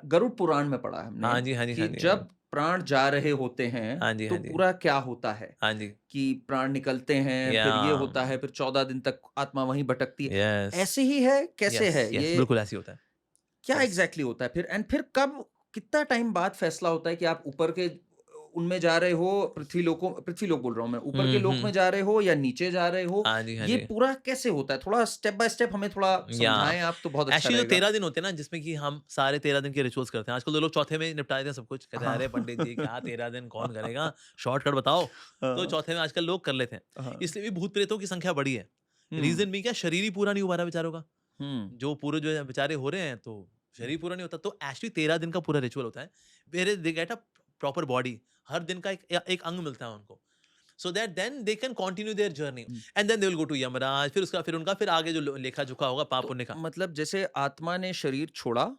गरुड़ पुराण में पढ़ा है हमने हाँ जी, हाँ जी, हाँ कि जी, हाँ जी। जब प्राण जा रहे होते हैं हाँ जी, तो हाँ जी। पूरा क्या होता है हाँ जी। कि प्राण निकलते हैं, या फिर ये होता है, फिर 14 दिन तक आत्मा वहीं भटकती है। यस, ऐसे ही है, कैसे यस, है यस, ये? बिल्कुल ऐसे ही होता है। क्या यस। एग्ज़ैक्टली होता है फिर? एंड फिर कब, कितना टाइम बाद फैसला होता है कि आप ऊपर के उनमें जा रहे हो, पृथ्वी लोक बोल रहा हूँ मैं, ऊपर के हुँ, लोक में हुँ। जा रहे हो या नीचे जा रहे हो? हाँ जी, हाँ ये जी। पूरा कैसे होता है? थोड़ा स्टेप बाय स्टेप हमें थोड़ा या समझाएँ आप तो बहुत अच्छा एक्चुअली जो रहेगा। 13 दिन होते हैं ना, जिसमें कि हम सारे 13 दिन के रिचुअल्स करते हैं। आजकल तो लोग चौथे में निपटा देते हैं सब कुछ। कहते हैं, हाँ। "अरे पंडित जी, क्या 13 दिन कौन करेगा? शॉर्टकट बताओ।" तो हाँ, चौथे में आजकल लोग कर लेते हैं। हाँ। इसलिए भी भूत-प्रेतों की संख्या बढ़ी है। हुँ, रीज़न भी क्या, शरीर ही पूरा नहीं हो पा रहा बेचारों का। हुँ, जो है बेचारे हो रहे हैं, तो हुँ। शरीर पूरा नहीं होता। तो एक्चुअली 13 दिन का पूरा रिचुअल होता है। Where they get a proper body. हर दिन का एक अंग मिलता है उनको। So that then they can continue their journey hmm. And then they will go to Yamraj. फिर उनका आगे जो लेखा-जोखा होगा पाप तो पुण्य का। मतलब जैसे आत्मा ने शरीर छोड़ा,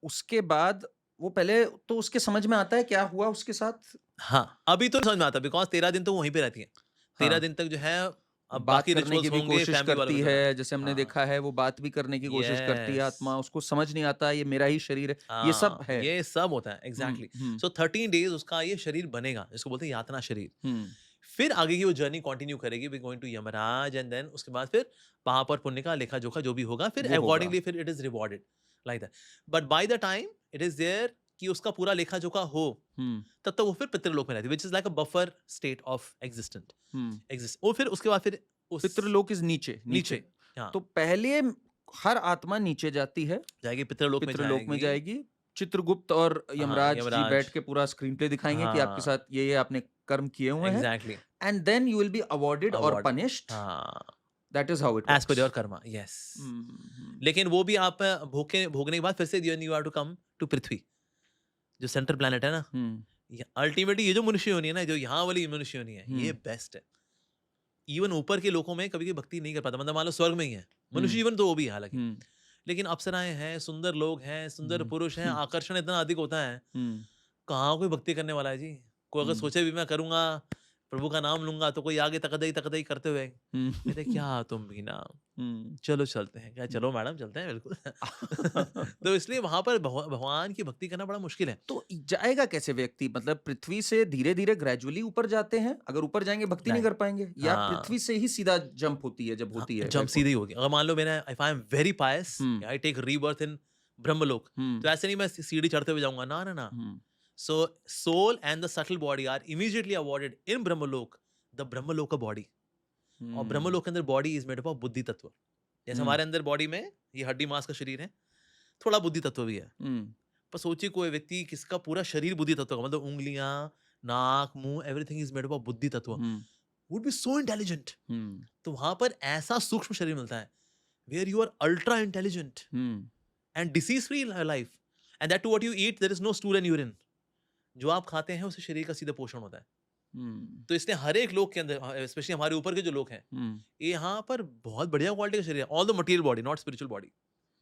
उसके बाद वो पहले तो उसके समझ में आता है क्या हुआ उसके साथ? हाँ, अभी तो नहीं समझ में आता बिकॉज़ 13 दिन तो वो वहीं पे रहती है। 13 हाँ, दिन तक जो है, अब बात बाकी करने की रिचुअल्स भी होंगे कोशिश फैमिली वालों करती के दौरान। है, जैसे हमने हाँ, देखा है वो बात भी करने की कोशिश करती है येस। आत्मा, उसको समझ नहीं आता ये मेरा ही शरीर है, ये सब हाँ, है। ये सब होता है हुँ, एग्ज़ैक्टली। हुँ, सो 13 डेज़ उसका ये शरीर बनेगा, जिसको बोलते हैं यातना शरीर। हुँ, फिर आगे की वो जर्नी कंटिन्यू करेगी, we going to Yamraj and then उसके बाद फिर पाप और पुण्य का लेखा-जोखा जो भी होगा, फिर वो होगा। अकॉर्डिंगली फिर it is rewarded like that. But by the time it is there कि उसका पूरा लेखा-जोखा हो, हुँ, तब तक वो फिर पितृलोक में रहती है, which is like a buffer state of hmm. वो फिर उसके बाद फिर उस पितृलोक इज़ नीचे, नीचे। नीचे, हाँ, तो पहले हर आत्मा नीचे जाती है, जाएगी पितृलोक में पितृलोक में जाएगी। जाएगी। चित्रगुप्त और हाँ, यमराज जी यमराज। बैठ के पूरा स्क्रीन प्ले दिखाएँगे कि आपके हाँ, साथ ये आपने कर्म किए हुए हैं exactly. And then you will be awarded और अवॉर्ड। पनिश्ड, हाँ, that is how it as per works. Your karma, yes. Hmm, hmm, लेकिन वो भी आप भोगने के बाद फिर से then you have to come to Prithvi, जो सेंट्रल प्लैनेट है ना। हुँ, अल्टीमेटली ये जो मनुष्य योनि है ना, जो यहाँ वाली मनुष्य योनि है, ये हुँ, बेस्ट है। इवन ऊपर के लोकों में कभी भक्ति नहीं कर पाता, मतलब मान लो स्वर्ग में ही है, मनुष्य हुँ, जीवन तो वो भी है हालांकि। हुँ, लेकिन अप्सराएं हैं, सुंदर लोग हैं, सुंदर हुँ, पुरुष हैं, हुँ, आकर्षण इतना अधिक होता है, हुँ, कहाँ कोई भक्ति करने वाला है जी। कोई अगर हुँ, सोचे भी मैं करूंगा, प्रभु का नाम लूंगा, तो कोई आगे तकदई करते हुए हुँ, कहते क्या तुम भी ना, हुँ, चलो चलते हैं क्या, हुँ। चलो मैडम चलते हैं बिल्कुल। तो इसलिए वहां पर भगवान की भक्ति करना बड़ा मुश्किल है। तो जाएगा कैसे व्यक्ति? मतलब पृथ्वी से धीरे-धीरे ग्रेजुअली ऊपर जाते हैं? अगर ऊपर जाएँगे भक्ति नहीं राइट। कर पाएँगे? या हाँ, पृथ्वी से ही सीधा जंप होती है जब हाँ, होती है जंप वैकुंठ? सीधी होगी। अगर मान लो मैंने, if I am very pious, hmm, I take rebirth in Brahmalok, hmm, तो ऐसे नहीं मैं सीढ़ी चढ़ते हुए जाऊँगा, ना, ना, ना। Hmm, so soul and the subtle body are immediately awarded in Brahmalok, the Brahmalok body. और हुँ, ब्रह्मलोक के अंदर body is made up of बुद्धि तत्व। जैसे हुँ, हमारे अंदर बॉडी में ये हड्डी मांस का शरीर है, थोड़ा बुद्धि तत्व भी है। हुँ, पर सोचिए कोई व्यक्ति किसका पूरा शरीर बुद्धि तत्व का, मतलब उँगलियाँ, नाक, मुँह, everything is made up of बुद्धि तत्व, hmm, would be so intelligent. Hmm, तो वहाँ पर ऐसा सूक्ष्म शरीर मिलता है, where you are ultra intelligent hmm, and disease free life, and that too what you eat, there is no stool and urine. जो आप खाते हैं उससे शरीर का सीधा पोषण होता है। हुँ, तो इसलिए हर एक लोग के अंदर स्पेशली हमारे ऊपर के जो लोग हैं, हुँ, ये यहाँ पर बहुत बढ़िया क्वालिटी का शरीर है। All the material body, not spiritual body.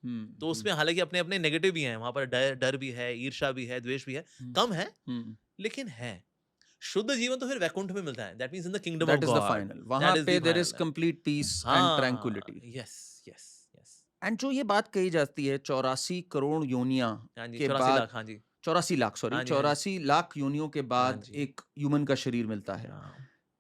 हुँ, तो हुँ, उसमें हालाँकि अपने-अपने नेगेटिव भी हैं, वहाँ पर डर डर भी है, ईर्ष्या भी है, द्वेष भी है। हुँ, कम है, हुँ। लेकिन है। शुद्ध जीवन तो फिर वैकुंठ में मिलता है। That means in the kingdom of that is the God. Final. वहाँ दैट इज़ पे the there is final. Complete peace and हाँ, tranquility. Yes, yes, yes. And जो ये बात कही जाती है 84 करोड़ योनियाँ हाँ जी, के 84 बाद, लाख, हाँ जी। 84 लाख सॉरी, हाँ जी, हाँ जी। 84 लाख योनियों के हाँ बाद जी। एक ह्यूमन का शरीर मिलता है। या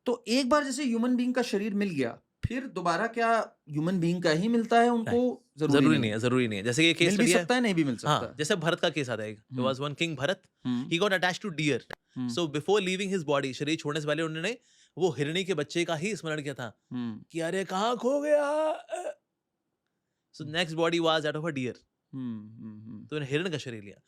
तो एक बार जैसे ह्यूमन बीइंग का शरीर मिल गया, फिर दोबारा क्या ह्यूमन बीइंग का ही मिलता है नहीं, उनको? ज़रूरी ज़रूरी नहीं नहीं है। है, ज़रूरी नहीं है। जैसे ये केस मिल भी स्टडी है। सकता है, नहीं भी मिल सकता हाँ, है। जैसे भरत का केस आता है एक। There hmm, was one king Bharat, hmm, he got attached to deer. Hmm, so before leaving his body, शरीर छोड़ने से पहले उन्होंने वो हिरणी के बच्चे का ही स्मरण किया था हुँ, कि अरे कहाँ खो गया? So hmm, next body was that of a deer. हुँ, हुँ, हुँ, तो उन्होंने हिरण का शरीर लिया।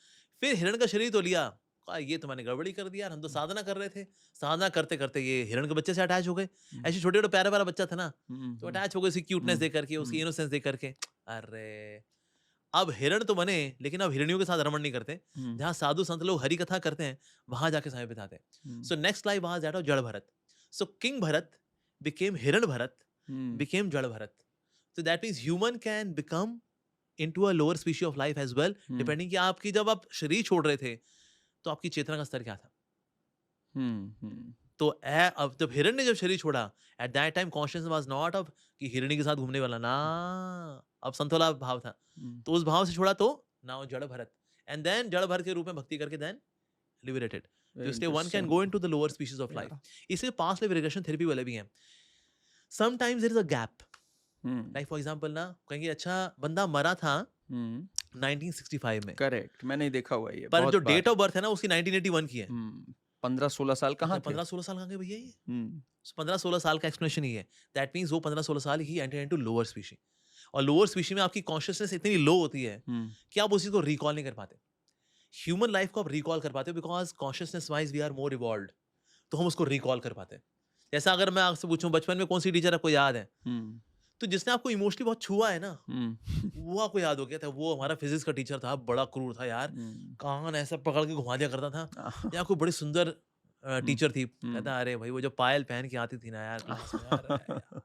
फिर हिरण का शरीर तो लिया, कहा ये तो मैंने गड़बड़ी कर दी यार, हम तो साधना कर रहे थे। साधना करते-करते ये हिरण के बच्चे से अटैच हो गए। हुँ, ऐसे छोटे-छोटे प्यारा-प्यारा बच्चा था ना, हुँ, तो हुँ, अटैच हो गए उसकी क्यूटनेस हुँ, देख कर के, उसकी हुँ, इनोसेंस देख कर के। अरे! अब हिरण तो बने, लेकिन अब हिरनियों के साथ रमण नहीं करते। हुँ, जहाँ साधु संत लोग हरि कथा करते हैं, वहाँ जाके समय बिताते हैं। Hmm, so next life was that of Jada Bharat. So king Bharat became हिरण भरत, हुँ, बिकेम जड़ Bharat. So that means human can become into a lower species of life as well, hmm, depending कि आपकी जब आप शरीर छोड़ रहे थे, तो आपकी चेतना का स्तर क्या था? हुँ, हुँ, तो अब जब हिरण ने जब शरीर छोड़ा, at that time consciousness was not of कि हिरणी के साथ घूमने वाला, ना, अब संतोला भाव था। हुँ, तो उस भाव से छोड़ा तो नाउ जड़ भरत। एंड देन जड़ भर के रूप में भक्ति करके देन लिबरेटेड. तो वेरी इसलिए one can interesting. Go into the lower species of life. Yeah. इसलिए पास्ट लाइफ रिग्रेशन थेरेपी वाले भी हैं. Sometimes there is a gap. Hmm, like for example ना कहेंगे अच्छा बंदा मरा था हुँ, 1965 में, करेक्ट, मैंने देखा हुआ है ये पर जो बहुत डेट बार। ऑफ बर्थ है ना उसकी 1981 की है. 15-16 साल कहाँ थे? 15-16 साल कहाँ गए भैया ये? हुँ, 15-16 साल का एक्सप्लेनेशन ही है. दैट मीन्स वो 15-16 साल ही एंटर इनटू लोअर स्पीशी. और लोअर स्पीशी में आपकी कॉन्शियसनेस इतनी लो होती है हुँ, कि आप उस चीज को रिकॉल नहीं कर पाते. ह्यूमन लाइफ को आप रिकॉल कर पाते हो because consciousness wise we are more evolved. तो हम उसको रिकॉल कर पाते हैं. जैसा अगर मैं आपसे पूछूं बचपन में कौन सी टीचर आपको याद है, हुँ, तो जिसने आपको इमोशनली बहुत छुआ है ना, हुँ, वो आपको याद हो गया था. वो हमारा फिजिक्स का टीचर था, बड़ा क्रूर था यार. हुँ, कान ऐसा पकड़ के घुमा दिया करता था. हुँ, या कोई बड़ी सुंदर टीचर थी, हुँ, कहता अरे भाई वो जो पायल पहन के आती थी ना यार क्लास में, यार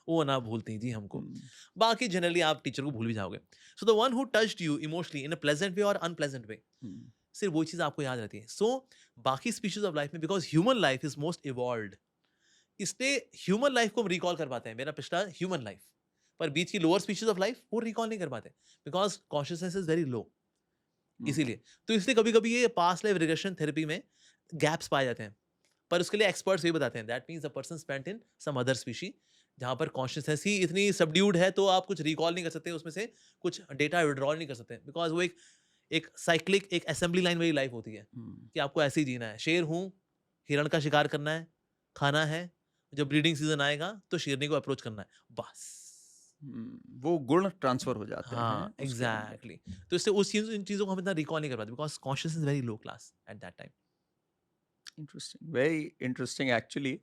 वो ना भूलती जी हमको. हुँ, बाकी जनरली आप टीचर को भूल भी जाओगे. So the one who touched you emotionally in a pleasant way और अनप्लेजेंट वे, हुँ, सिर्फ वो चीज आपको याद रहती है. सो बाकी स्पीशीज ऑफ लाइफ में because human life is most evolved, इसलिए ह्यूमन लाइफ को हम रिकॉल कर पाते हैं. मेरा पिछला ह्यूमन लाइफ, पर बीच की लोअर स्पीशीज ऑफ लाइफ वो रिकॉल नहीं कर पाते because consciousness is very low. हुँ, इसीलिए तो इसलिए कभी कभी ये पास्ट लाइफ रिग्रेशन थेरेपी में गैप्स पाए जाते हैं. पर उसके लिए एक्सपर्ट्स ये बताते हैं that means a person spent in some other species जहां पर कॉन्शियसनेस ही इतनी सबड्यूड है तो आप कुछ रिकॉल नहीं कर सकते, उसमें से कुछ डेटा विड्रॉल नहीं कर सकते बिकॉज वो एक एक साइक्लिक एक असेंबली लाइन वाली लाइफ होती है हुँ, कि आपको ऐसे ही जीना है. शेर हूँ, हिरण का शिकार करना है, खाना है, जब ब्रीडिंग सीजन आएगा तो शेरनी को अप्रोच करना है, बस. वो गुण ट्रांसफ़र हो जाते हैं हाँ उसके अंदर। एग्जैक्टली. तो इससे उस चीज इन चीजों को हम इतना रिकॉल नहीं कर पाते because consciousness is very low class at that time. Interesting, very interesting actually.